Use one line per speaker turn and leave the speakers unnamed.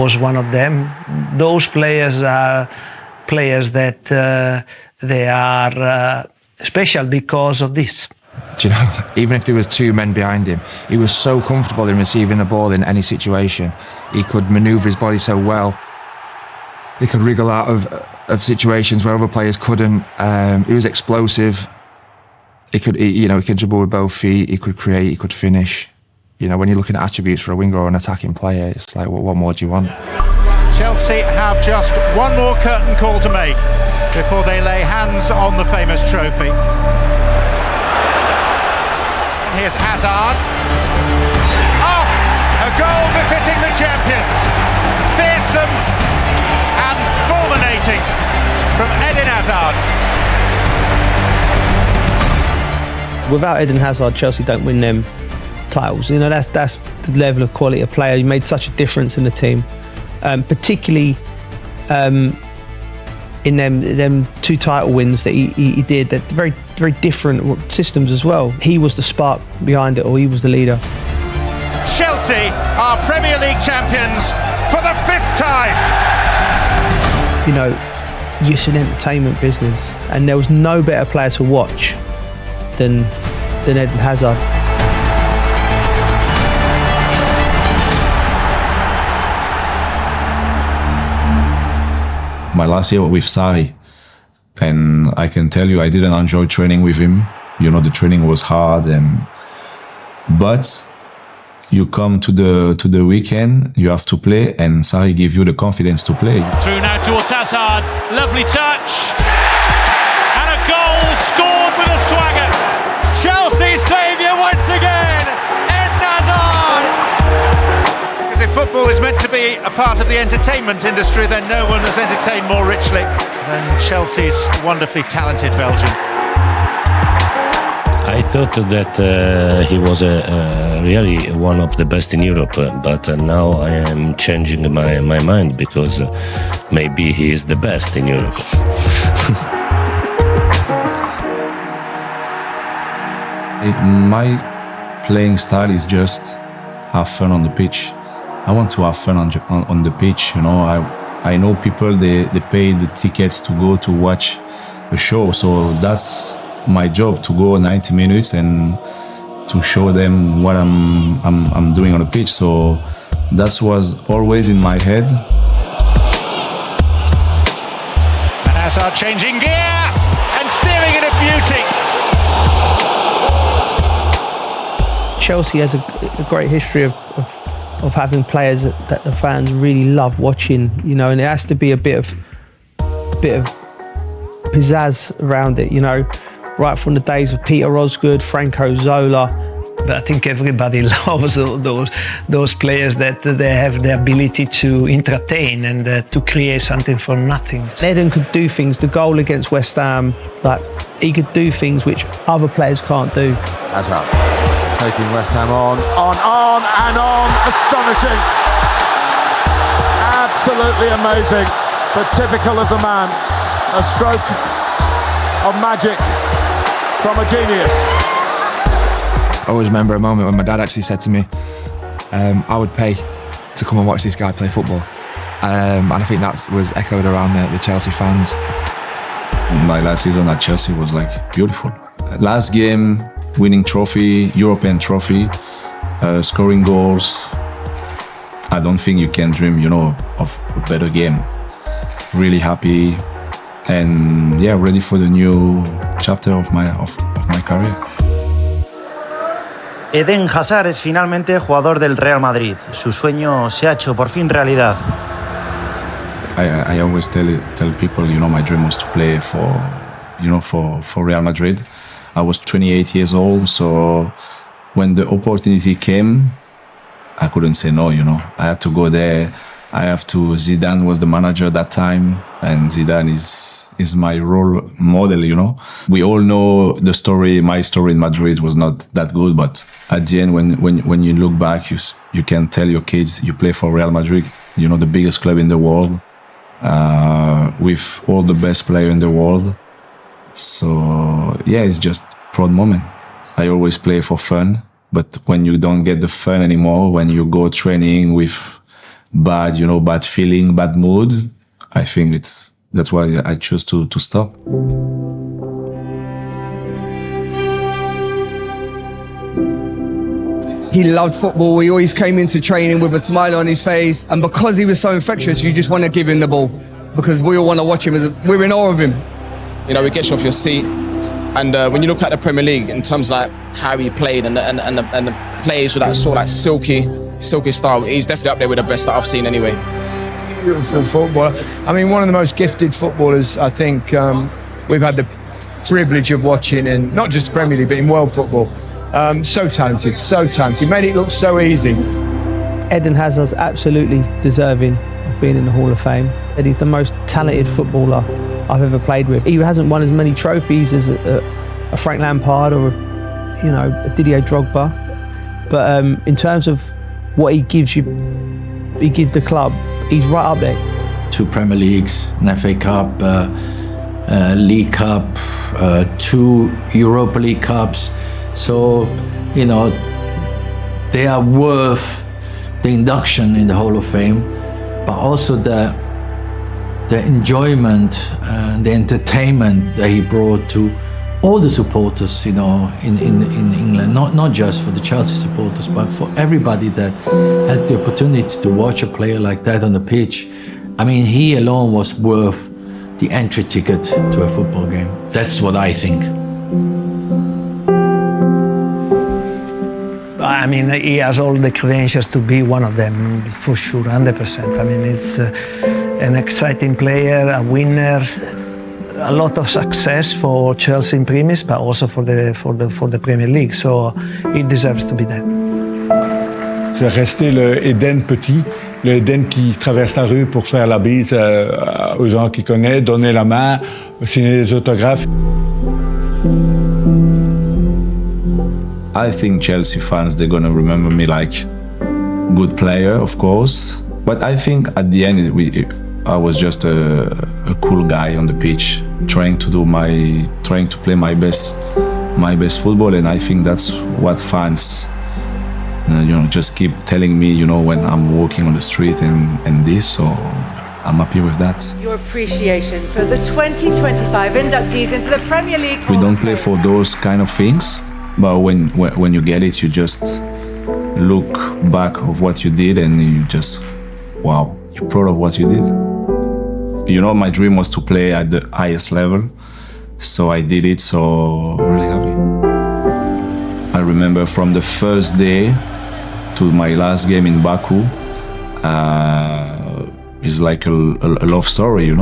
Was one of them. Those players are players that they are special because of this.
Do you know, even if there was two men behind him, he was so comfortable in receiving the ball in any situation. He could manoeuvre his body so well. He could wriggle out of situations where other players couldn't. He was explosive. He could dribble with both feet. He could create. He could finish. You know, when you're looking at attributes for a winger or an attacking player, it's like, what more do you want?
Chelsea have just one more curtain call to make before they lay hands on the famous trophy. And here's Hazard. Oh, a goal befitting the champions. Fearsome and fulminating from Eden Hazard.
Without Eden Hazard, Chelsea don't win them titles. You know, that's the level of quality of player. He made such a difference in the team, particularly in them two title wins that he did. They're very, very different systems as well. He was the spark behind it, or he was the leader.
Chelsea are Premier League champions for the 5th time.
You know, it's an entertainment business, and there was no better player to watch than Eden Hazard.
My last year with Sarri, and I can tell you I didn't enjoy training with him. You know, the training was hard, but you come to the weekend, you have to play, and Sarri gives you the confidence to play.
Through now towards Hazard, lovely touch, and a goal scored with a swagger. Chelsea's saviour once again, Eden Hazard. Because if football is meant to be a part of the entertainment industry, then no one has entertained more richly than Chelsea's wonderfully talented Belgian.
I thought that he was really one of the best in Europe, but now I am changing my mind because maybe he is the best in Europe.
My playing style is just have fun on the pitch. I want to have fun on the pitch. You know, I know people they pay the tickets to go to watch a show, so that's my job, to go 90 minutes and to show them what I'm doing on the pitch. So that was always in my head.
And Hazard changing gear and steering it a beauty.
Chelsea has a great history of having players that the fans really love watching, you know, and it has to be a bit of pizzazz around it, you know, right from the days of Peter Osgood, Franco Zola.
But I think everybody loves those players that they have the ability to entertain and to create something from nothing.
Eden could do things, the goal against West Ham, like he could do things which other players can't do.
Hazard taking West Ham on and on, astonishing. Absolutely amazing, but typical of the man. A stroke of magic from a genius.
I always remember a moment when my dad actually said to me, I would pay to come and watch this guy play football. And I think that was echoed around the Chelsea fans.
My last season at Chelsea was like beautiful. Last game, winning trophy, European trophy, scoring goals. I don't think you can dream, you know, of a better game. Really happy and yeah, ready for the new chapter of my career.
Eden Hazard es finalmente jugador del Real Madrid. Su sueño se ha hecho por fin realidad.
I always tell people, you know, my dream was to play for Real Madrid. I was 28 years old, so when the opportunity came, I couldn't say no, you know. I had to go there. Zidane was the manager at that time, and Zidane is my role model, you know. We all know the story. My story in Madrid was not that good, but at the end, when you look back, you can tell your kids you play for Real Madrid, you know, the biggest club in the world, with all the best players in the world. So yeah, it's just a proud moment. I always play for fun, but when you don't get the fun anymore, when you go training with bad feeling, bad mood, I think that's why I chose to stop.
He loved football. He always came into training with a smile on his face. And because he was so infectious, you just want to give him the ball because we all want to watch him. We're in awe of him.
You know, it gets you off your seat. And when you look at the Premier League in terms of like how he played and the players with that sort of like silky style, he's definitely up there with the best that I've seen anyway.
Beautiful footballer. I mean, one of the most gifted footballers I think we've had the privilege of watching in not just the Premier League but in world football. So talented, so talented. He made it look so easy.
Eden Hazard's absolutely deserving of being in the Hall of Fame. He's the most talented footballer I've ever played with. He hasn't won as many trophies as a Frank Lampard or a Didier Drogba, but in terms of what he gives the club, he's right up there.
2 Premier Leagues, an FA Cup, League Cup, 2 Europa League Cups. So, they are worth the induction in the Hall of Fame, but also the enjoyment and the entertainment that he brought to all the supporters, in England, not just for the Chelsea supporters, but for everybody that had the opportunity to watch a player like that on the pitch. I mean, he alone was worth the entry ticket to a football game. That's what I think.
I mean, he has all the credentials to be one of them, for sure, 100%. I mean, it's an exciting player, a winner, a lot of success for Chelsea in premise, but also for the Premier League. So he deserves to be there.
C'est resté le Eden petit, le Eden qui traverse la rue pour faire la bise aux gens qu'il connaît, donner la main, signer des autographes.
I think Chelsea fans, they're gonna remember me like good player, of course. But I think at the end, I was just a cool guy on the pitch, trying to play my best football, and I think that's what fans, just keep telling me, when I'm walking on the street and this. So I'm happy with that.
Your appreciation for the 2025 inductees into the Premier League.
We don't play for those kind of things, but when you get it, you just look back of what you did and you just, wow, you're proud of what you did. My dream was to play at the highest level, so I did it, so really happy. I remember from the first day to my last game in Baku, it's like a love story,